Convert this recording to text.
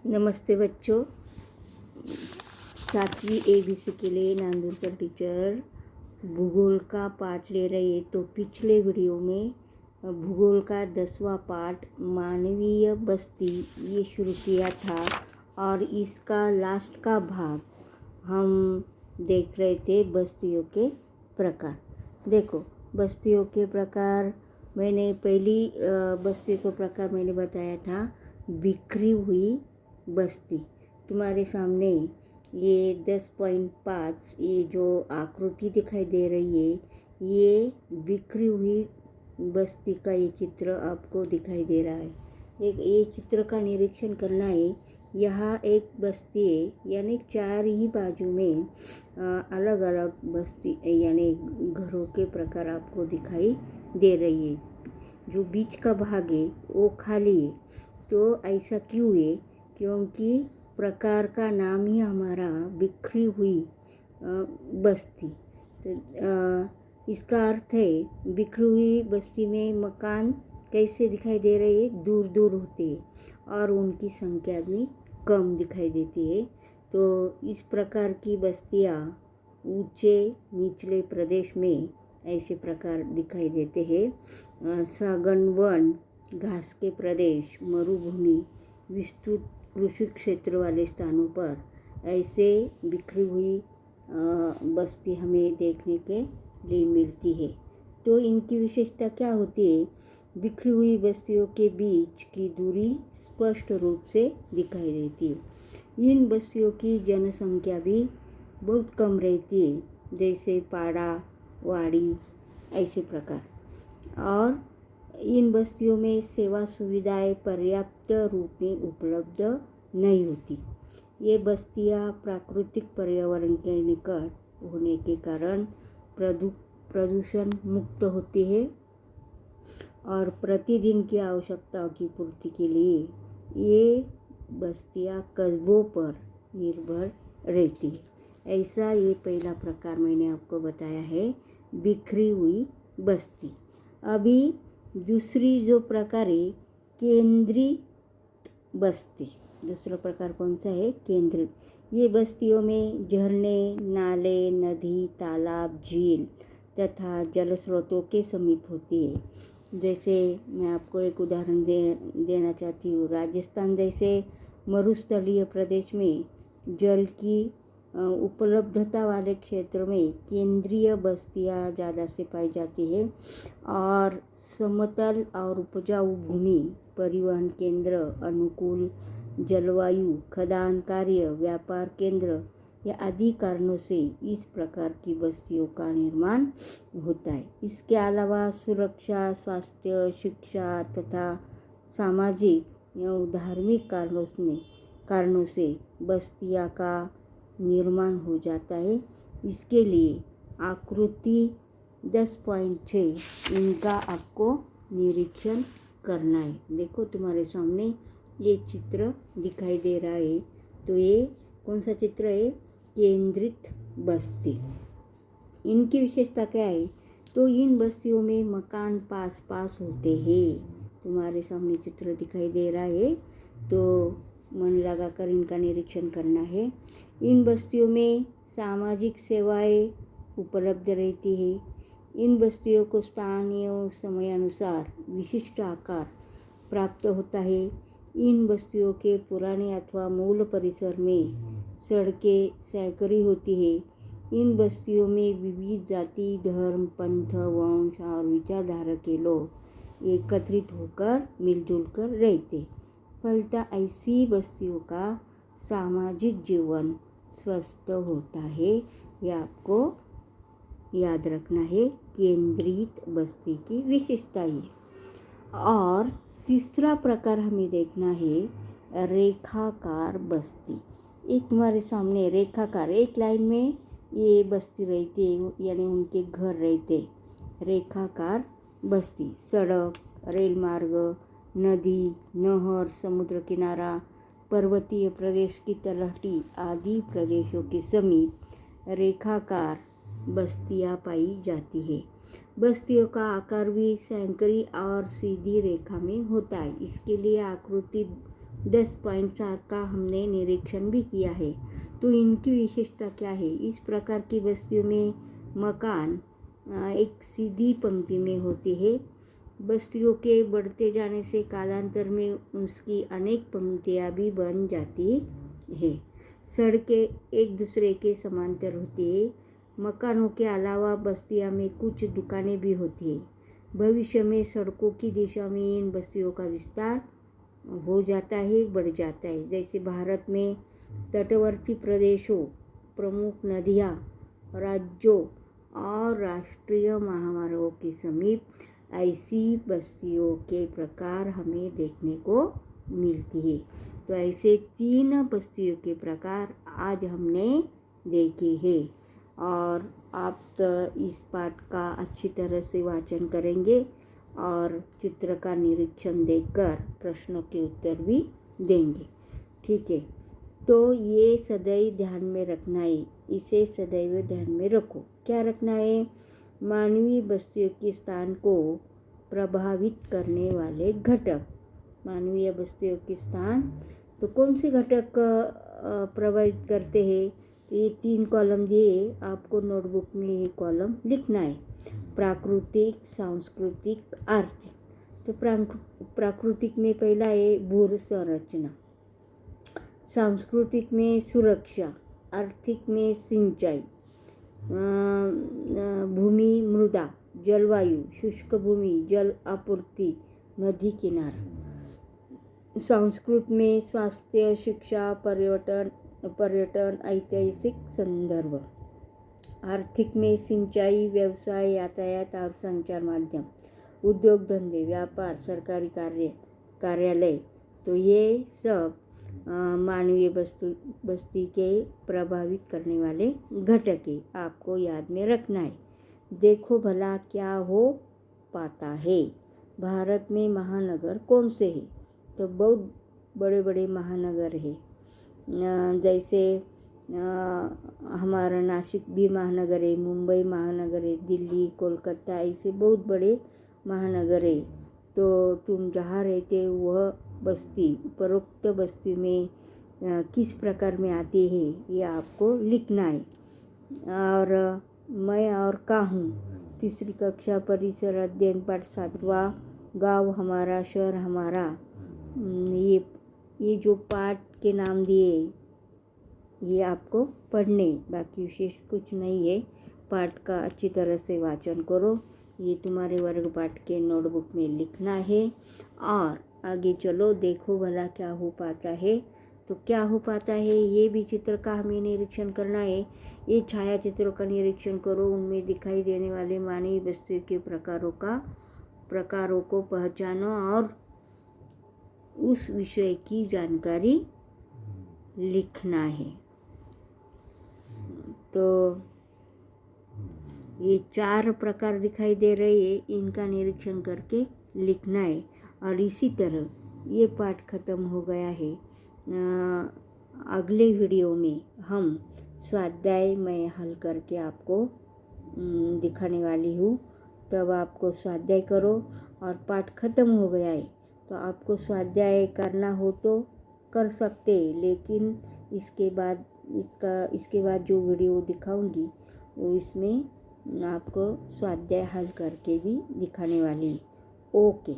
नमस्ते बच्चों। 7वीं ABC के लिए नांदुरकर टीचर भूगोल का पाठ ले रहे हैं। तो पिछले वीडियो में भूगोल का 10वां पाठ मानवीय बस्ती ये शुरू किया था और इसका लास्ट का भाग हम देख रहे थे बस्तियों के प्रकार। देखो, बस्तियों के प्रकार मैंने पहली बस्तियों का प्रकार मैंने बताया था बिखरी हुई बस्ती। तुम्हारे सामने ये 10.5 ये जो आकृति दिखाई दे रही है ये बिखरी हुई बस्ती का ये चित्र आपको दिखाई दे रहा है। ये चित्र का निरीक्षण करना है। यहाँ एक बस्ती है, यानी 4 ही बाजू में अलग अलग बस्ती यानी घरों के प्रकार आपको दिखाई दे रही है। जो बीच का भाग है वो खाली है। तो ऐसा क्यों है? क्योंकि प्रकार का नाम ही हमारा बिखरी हुई बस्ती। तो इसका अर्थ है बिखरी हुई बस्ती में मकान कैसे दिखाई दे रहे हैं, दूर दूर होते हैं और उनकी संख्या भी कम दिखाई देती है। तो इस प्रकार की बस्तियाँ ऊंचे निचले प्रदेश में ऐसे प्रकार दिखाई देते हैं। सघन वन, घास के प्रदेश, मरुभूमि, विस्तृत कृषि क्षेत्र वाले स्थानों पर ऐसे बिखरी हुई बस्ती हमें देखने के लिए मिलती है। तो इनकी विशेषता क्या होती है? बिखरी हुई बस्तियों के बीच की दूरी स्पष्ट रूप से दिखाई देती है। इन बस्तियों की जनसंख्या भी बहुत कम रहती है, जैसे पाड़ा, वाड़ी ऐसे प्रकार। और इन बस्तियों में सेवा सुविधाएं पर्याप्त रूप में उपलब्ध नहीं होती। ये बस्तियां प्राकृतिक पर्यावरण के निकट होने के कारण प्रदूषण मुक्त होती है और प्रतिदिन की आवश्यकताओं की पूर्ति के लिए ये बस्तियां कस्बों पर निर्भर रहती है। ऐसा ये पहला प्रकार मैंने आपको बताया है, बिखरी हुई बस्ती। अभी दूसरी जो प्रकार है केंद्रित बस्ती। दूसरा प्रकार कौन सा है? केंद्रित। ये बस्तियों में झरने, नाले, नदी, तालाब, झील तथा जल स्रोतों के समीप होती है। जैसे मैं आपको एक उदाहरण देना चाहती हूँ। राजस्थान जैसे मरुस्थलीय प्रदेश में जल की उपलब्धता वाले क्षेत्र में केंद्रीय बस्तियाँ ज़्यादा से पाई जाती है और समतल और उपजाऊ भूमि, परिवहन केंद्र, अनुकूल जलवायु, खदान कार्य, व्यापार केंद्र या आदि कारणों से इस प्रकार की बस्तियों का निर्माण होता है। इसके अलावा सुरक्षा, स्वास्थ्य, शिक्षा तथा सामाजिक या धार्मिक कारणों से बस्तियाँ का निर्माण हो जाता है। इसके लिए आकृति 10.6 इनका आपको निरीक्षण करना है। देखो, तुम्हारे सामने ये चित्र दिखाई दे रहा है। तो ये कौन सा चित्र है? केंद्रित बस्ती। इनकी विशेषता क्या है? तो इन बस्तियों में मकान पास पास होते हैं। तुम्हारे सामने चित्र दिखाई दे रहा है, तो मन लगाकर इनका निरीक्षण करना है। इन बस्तियों में सामाजिक सेवाएं उपलब्ध रहती है। इन बस्तियों को स्थानीय समयानुसार विशिष्ट आकार प्राप्त होता है। इन बस्तियों के पुराने अथवा मूल परिसर में सड़कें सैकड़ी होती है। इन बस्तियों में विविध जाति, धर्म, पंथ, वंश और विचारधारा के लोग एकत्रित होकर मिलजुल कर रहते। फलतः ऐसी बस्तियों का सामाजिक जीवन स्वस्थ होता है। यह आपको याद रखना है, केंद्रित बस्ती की विशेषता है। और तीसरा प्रकार हमें देखना है रेखाकार बस्ती। एक तुम्हारे सामने रेखाकार, एक लाइन में ये बस्ती रहती है, यानी उनके घर रहते। रेखाकार बस्ती सड़क, रेल मार्ग, नदी, नहर, समुद्र किनारा, पर्वतीय प्रदेश की तलहटी आदि प्रदेशों के समीप रेखाकार बस्तियाँ पाई जाती है। बस्तियों का आकार भी सैकड़ी और सीधी रेखा में होता है। इसके लिए आकृति 10.7 का हमने निरीक्षण भी किया है। तो इनकी विशेषता क्या है? इस प्रकार की बस्तियों में मकान एक सीधी पंक्ति में होती है। बस्तियों के बढ़ते जाने से कालांतर में उसकी अनेक पंक्तियाँ भी बन जाती है। सड़कें एक दूसरे के समांतर होती है। मकानों के अलावा बस्तियों में कुछ दुकानें भी होती है। भविष्य में सड़कों की दिशा में इन बस्तियों का विस्तार हो जाता है, बढ़ जाता है। जैसे भारत में तटवर्ती प्रदेशों, प्रमुख नदियाँ, राज्यों और राष्ट्रीय महामार्गों के समीप ऐसी बस्तियों के प्रकार हमें देखने को मिलती है। तो ऐसे 3 बस्तियों के प्रकार आज हमने देखे हैं और आप इस पाठ का अच्छी तरह से वाचन करेंगे और चित्र का निरीक्षण देखकर प्रश्नों के उत्तर भी देंगे। ठीक है, तो ये सदैव ध्यान में रखना है। इसे सदैव ध्यान में रखो। क्या रखना है? मानवीय बस्तियों के स्थान को प्रभावित करने वाले घटक। मानवीय बस्तियों के स्थान तो कौन से घटक प्रभावित करते हैं? तो ये 3 कॉलम दिए आपको नोटबुक में, ये कॉलम लिखना है। प्राकृतिक, सांस्कृतिक, आर्थिक। तो प्राकृतिक में पहला है भू संरचना, सांस्कृतिक में सुरक्षा, आर्थिक में सिंचाई, भूमि मृदा, जलवायु, शुष्क भूमि, जल आपूर्ति, नदी किनारा। संस्कृत में स्वास्थ्य, शिक्षा, पर्यटन, ऐतिहासिक संदर्भ। आर्थिक में सिंचाई, व्यवसाय, यातायात और संचार माध्यम, उद्योग धंधे, व्यापार, सरकारी कार्यालय। तो ये सब मानवीय बस्ती के प्रभावित करने वाले घटक है, आपको याद में रखना है। देखो भला क्या हो पाता है। भारत में महानगर कौन से हैं? तो बहुत बड़े बड़े महानगर है। जैसे हमारा नासिक भी महानगर है, मुंबई महानगर है, दिल्ली, कोलकाता, ऐसे बहुत बड़े महानगर है। तो तुम जहाँ रहते वह बस्ती, उपरोक्त बस्ती में किस प्रकार में आती है, ये आपको लिखना है। और मैं और का हूँ, 3री कक्षा परिसर अध्ययन पाठ 7वां, गाँव हमारा, शहर हमारा। ये जो पाठ के नाम दिए ये आपको पढ़ने, बाकी विशेष कुछ नहीं है। पाठ का अच्छी तरह से वाचन करो। ये तुम्हारे वर्ग पाठ के नोटबुक में लिखना है और आगे चलो। देखो भला क्या हो पाता है। तो क्या हो पाता है, ये भी चित्र का हमें निरीक्षण करना है। ये छाया चित्रों का निरीक्षण करो। उनमें दिखाई देने वाले मानवीय बस्तियों के प्रकारों को पहचानो और उस विषय की जानकारी लिखना है। तो ये 4 प्रकार दिखाई दे रहे हैं, इनका निरीक्षण करके लिखना है। और इसी तरह ये पाठ खत्म हो गया है। अगले वीडियो में हम स्वाध्याय मैं हल करके आपको दिखाने वाली हूँ। तब आपको स्वाध्याय करो। और पाठ खत्म हो गया है तो आपको स्वाध्याय करना हो तो कर सकते, लेकिन इसके बाद जो वीडियो दिखाऊंगी वो इसमें आपको स्वाध्याय हल करके भी दिखाने वाली। ओके।